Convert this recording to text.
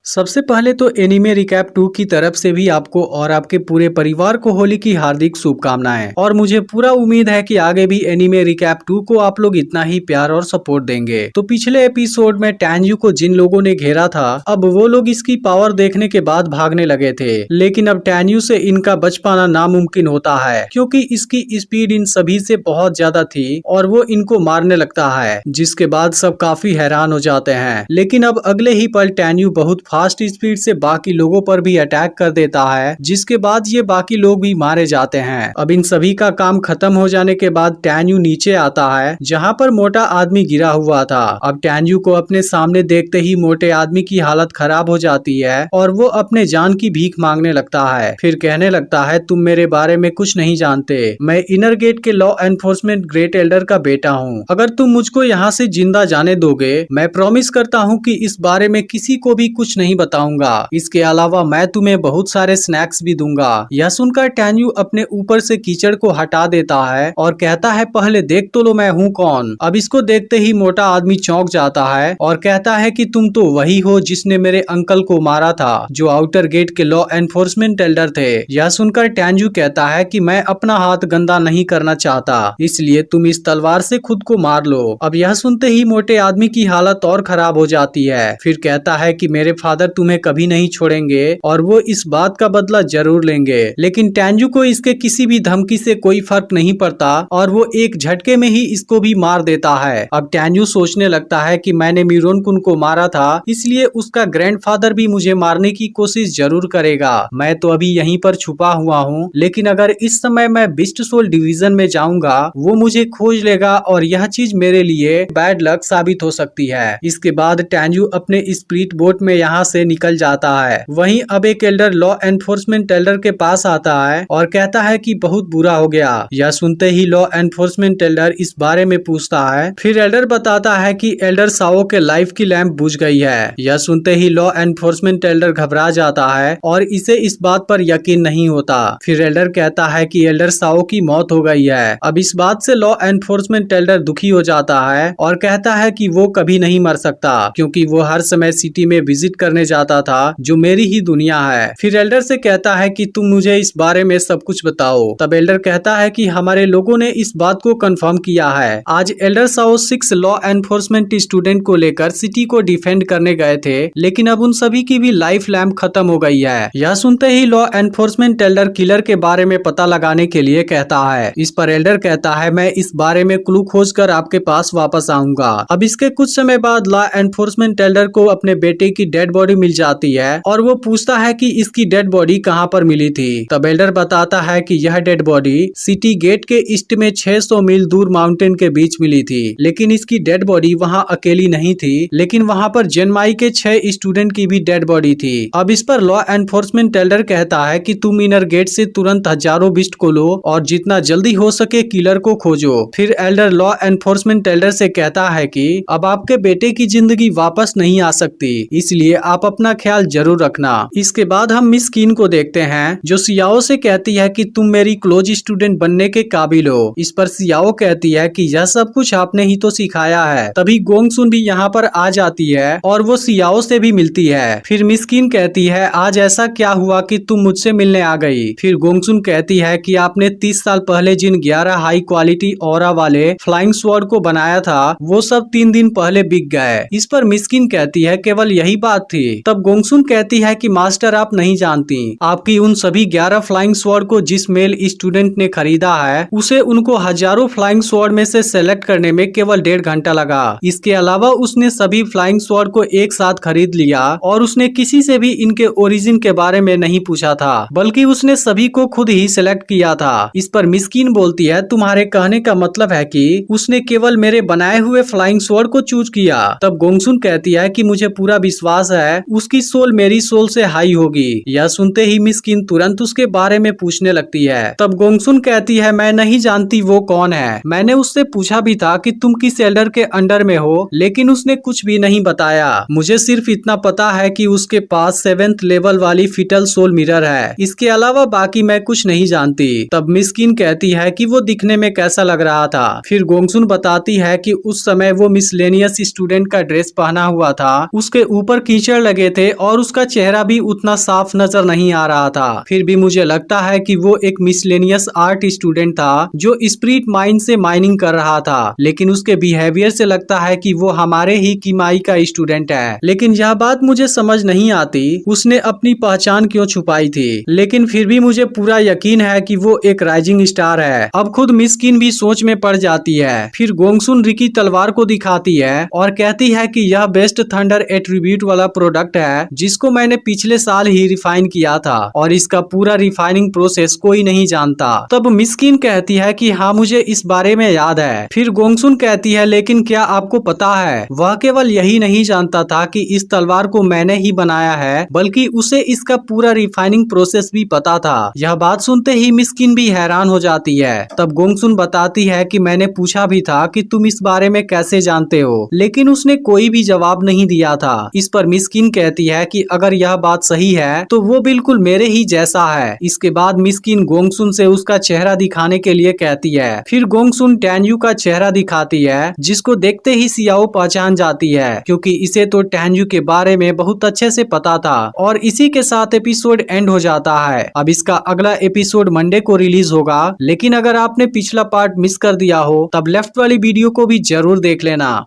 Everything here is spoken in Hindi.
सबसे पहले तो एनीमे रिकैप 2 की तरफ से भी आपको और आपके पूरे परिवार को होली की हार्दिक शुभकामनाएं। और मुझे पूरा उम्मीद है कि आगे भी एनीमे रिकैप 2 को आप लोग इतना ही प्यार और सपोर्ट देंगे। तो पिछले एपिसोड में टैन्यू को जिन लोगों ने घेरा था, अब वो लोग इसकी पावर देखने के बाद भागने लगे थे, लेकिन अब टैन्यू से इनका बच पाना नामुमकिन होता है क्योंकि इसकी स्पीड इन सभी से बहुत ज्यादा थी और वो इनको मारने लगता है, जिसके बाद सब काफी हैरान हो जाते हैं। लेकिन अब अगले ही पल टैन्यू बहुत फास्ट स्पीड से बाकी लोगों पर भी अटैक कर देता है, जिसके बाद ये बाकी लोग भी मारे जाते हैं। अब इन सभी का काम खत्म हो जाने के बाद टैन्यू नीचे आता है जहाँ पर मोटा आदमी गिरा हुआ था। अब टैन्यू को अपने सामने देखते ही मोटे आदमी की हालत खराब हो जाती है और वो अपने जान की भीख मांगने लगता है। फिर कहने लगता है, तुम मेरे बारे में कुछ नहीं जानते, मैं इनर गेट के लॉ एनफोर्समेंट ग्रेट एल्डर का बेटा हूँ। अगर तुम मुझको यहाँ से जिंदा जाने दोगे, मैं प्रॉमिस करता हूँ कि इस बारे में किसी को भी कुछ नहीं बताऊंगा। इसके अलावा मैं तुम्हें बहुत सारे स्नैक्स भी दूंगा। यह सुनकर टैन्यू अपने ऊपर से कीचड़ को हटा देता है और कहता है, पहले देख तो लो मैं हूँ कौन। अब इसको देखते ही मोटा आदमी चौंक जाता है और कहता है कि तुम तो वही हो जिसने मेरे अंकल को मारा था, जो आउटर गेट के लॉ एनफोर्समेंट एल्डर थे। यह सुनकर टैन्यू कहता है कि मैं अपना हाथ गंदा नहीं करना चाहता, इसलिए तुम इस तलवार से खुद को मार लो। अब यह सुनते ही मोटे आदमी की हालत और खराब हो जाती है। फिर कहता है कि मेरे फादर तुम्हें कभी नहीं छोड़ेंगे और वो इस बात का बदला जरूर लेंगे। लेकिन टैन्यू को इसके किसी भी धमकी से कोई फर्क नहीं पड़ता और वो एक झटके में ही इसको भी मार देता है। अब टैन्यू सोचने लगता है कि मैंने मिरोन-कुन को मारा था, इसलिए उसका ग्रैंडफादर भी मुझे मारने की कोशिश जरूर करेगा। मैं तो अभी यहीं पर छुपा हुआ हूँ, लेकिन अगर इस समय मैं बिस्ट सोल डिवीजन में जाऊंगा, वो मुझे खोज लेगा और यह चीज मेरे लिए बैड लक साबित हो सकती है। इसके बाद टैन्यू अपने स्पिरिट बोट में यहाँ से निकल जाता है। वहीं अब एक एल्डर लॉ एनफोर्समेंट एल्डर के पास आता है और कहता है कि बहुत बुरा हो गया। यह सुनते ही लॉ एनफोर्समेंट एल्डर इस बारे में पूछता है। फिर एल्डर बताता है कि एल्डर साओ के लाइफ की लैंप बुझ गई है। यह सुनते ही लॉ एनफोर्समेंट एल्डर घबरा जाता है और इसे इस बात पर यकीन नहीं होता। फिर एल्डर कहता है कि एल्डर साओ की मौत हो गई है। अब इस बात से लॉ एनफोर्समेंट एल्डर दुखी हो जाता है और कहता है कि वो कभी नहीं मर सकता, क्योंकि वो हर समय सिटी में विजिट करने जाता था, जो मेरी ही दुनिया है। फिर एल्डर से कहता है कि तुम मुझे इस बारे में सब कुछ बताओ। तब एल्डर कहता है कि हमारे लोगों ने इस बात को कंफर्म किया है। आज Elder Sao 6 law enforcement student को लेकर सिटी को डिफेंड करने गए थे, लेकिन अब उन सभी की भी लाइफ लैम्प खत्म हो गई है। यह सुनते ही लॉ एनफोर्समेंट एल्डर किलर के बारे में पता लगाने के लिए कहता है। इस पर एल्डर कहता है, मैं इस बारे में क्लू खोज कर आपके पास वापस आऊंगा। अब इसके कुछ समय बाद लॉ एनफोर्समेंट एल्डर को अपने बेटे की डेड बॉडी मिल जाती है और वो पूछता है कि इसकी डेड बॉडी कहाँ पर मिली थी। तब एल्डर बताता है कि यह डेड बॉडी सिटी गेट के ईस्ट में 600 मील दूर माउंटेन के बीच मिली थी, लेकिन इसकी डेड बॉडी वहाँ अकेली नहीं थी, लेकिन वहाँ पर जेनमाई के 6 स्टूडेंट की भी डेड बॉडी थी। अब इस पर लॉ एनफोर्समेंट एल्डर कहता है कि तुम इनर गेट से तुरंत हजारों बिस्ट को लो और जितना जल्दी हो सके किलर को खोजो। फिर एल्डर लॉ एनफोर्समेंट एल्डर से कहता है कि अब आपके बेटे की जिंदगी वापस नहीं आ सकती, इसलिए आप अपना ख्याल जरूर रखना। इसके बाद हम मिस कीन को देखते हैं, जो सियाओ से कहती है कि तुम मेरी क्लोज स्टूडेंट बनने के काबिल हो। इस पर सियाओ कहती है कि यह सब कुछ आपने ही तो सिखाया है। तभी गोंगसुन भी यहाँ पर आ जाती है और वो सियाओ से भी मिलती है। फिर मिस कीन कहती है, आज ऐसा क्या हुआ कि तुम मुझसे मिलने आ गई। फिर गोंगसुन कहती है कि आपने 30 साल पहले जिन 11 हाई क्वालिटी ऑरा वाले फ्लाइंग स्वॉर्ड को बनाया था, वो सब 3 दिन पहले बिक गए। इस पर मिस कीन कहती है, केवल यही बात थी। तब गोंगसुन कहती है कि मास्टर आप नहीं जानती, आपकी उन सभी 11 फ्लाइंग स्वॉर्ड को जिस मेल स्टूडेंट ने खरीदा है, उसे उनको हजारों फ्लाइंग स्वॉर्ड में से सेलेक्ट करने में केवल 1.5 घंटा लगा। इसके अलावा उसने सभी फ्लाइंग स्वॉर्ड को एक साथ खरीद लिया और उसने किसी से भी इनके ओरिजिन के बारे में नहीं पूछा था, बल्कि उसने सभी को खुद ही सिलेक्ट किया था। इस पर मिस कीन बोलती है, तुम्हारे कहने का मतलब है कि उसने केवल मेरे बनाए हुए फ्लाइंग स्वॉर्ड को चूज किया। तब गोंगसुन कहती है कि मुझे पूरा विश्वास है उसकी सोल मेरी सोल से हाई होगी। यह सुनते ही मिस कीन तुरंत उसके बारे में पूछने लगती है। तब गोंगसुन कहती है, मैं नहीं जानती वो कौन है। मैंने उससे पूछा भी था कि तुम किस एल्डर के अंडर में हो, लेकिन उसने कुछ भी नहीं बताया। मुझे सिर्फ इतना पता है कि उसके पास 7th लेवल वाली फिटल सोल मिरर है। इसके अलावा बाकी मैं कुछ नहीं जानती। तब मिस कीन कहती है कि वो दिखने में कैसा लग रहा था। फिर गोंगसुन बताती है कि उस समय वो मिसलेनियस स्टूडेंट का ड्रेस पहना हुआ था, उसके ऊपर कीचड़ फीचर लगे थे और उसका चेहरा भी उतना साफ नजर नहीं आ रहा था। फिर भी मुझे लगता है कि वो एक मिसलेनियस आर्ट स्टूडेंट था जो स्प्रिट माइन से माइनिंग कर रहा था, लेकिन उसके बिहेवियर से लगता है कि वो हमारे ही कीमाई का स्टूडेंट है। लेकिन यह बात मुझे समझ नहीं आती उसने अपनी पहचान क्यों छुपाई थी, लेकिन फिर भी मुझे पूरा यकीन है कि वो एक राइजिंग स्टार है। अब खुद मिस्किन भी सोच में पड़ जाती है। फिर गोंगसुन रिकी तलवार को दिखाती है और कहती है कि यह बेस्ट थंडर एट्रीब्यूट वाला प्रोडक्ट है जिसको मैंने पिछले साल ही रिफाइन किया था और इसका पूरा रिफाइनिंग प्रोसेस कोई नहीं जानता। तब मिस्किन कहती है कि हाँ मुझे इस बारे में याद है। फिर गोंगसुन कहती है लेकिन क्या आपको पता है वह केवल यही नहीं जानता था कि इस तलवार को मैंने ही बनाया है, बल्कि उसे इसका पूरा रिफाइनिंग प्रोसेस भी पता था। यह बात सुनते ही मिस्किन भी हैरान हो जाती है। तब गोंगसुन बताती है कि मैंने पूछा भी था कि तुम इस बारे में कैसे जानते हो, लेकिन उसने कोई भी जवाब नहीं दिया था। इस पर मिस्किन कहती है कि अगर यह बात सही है तो वो बिल्कुल मेरे ही जैसा है। इसके बाद मिस्किन गोंगसुन से उसका चेहरा दिखाने के लिए कहती है। फिर गोंगसुन टैन्यू का चेहरा दिखाती है जिसको देखते ही सियाओ पहचान जाती है क्योंकि इसे तो टैन्यू के बारे में बहुत अच्छे से पता था। और इसी के साथ एपिसोड एंड हो जाता है। अब इसका अगला एपिसोड मंडे को रिलीज होगा, लेकिन अगर आपने पिछला पार्ट मिस कर दिया हो तब लेफ्ट वाली वीडियो को भी जरूर देख लेना।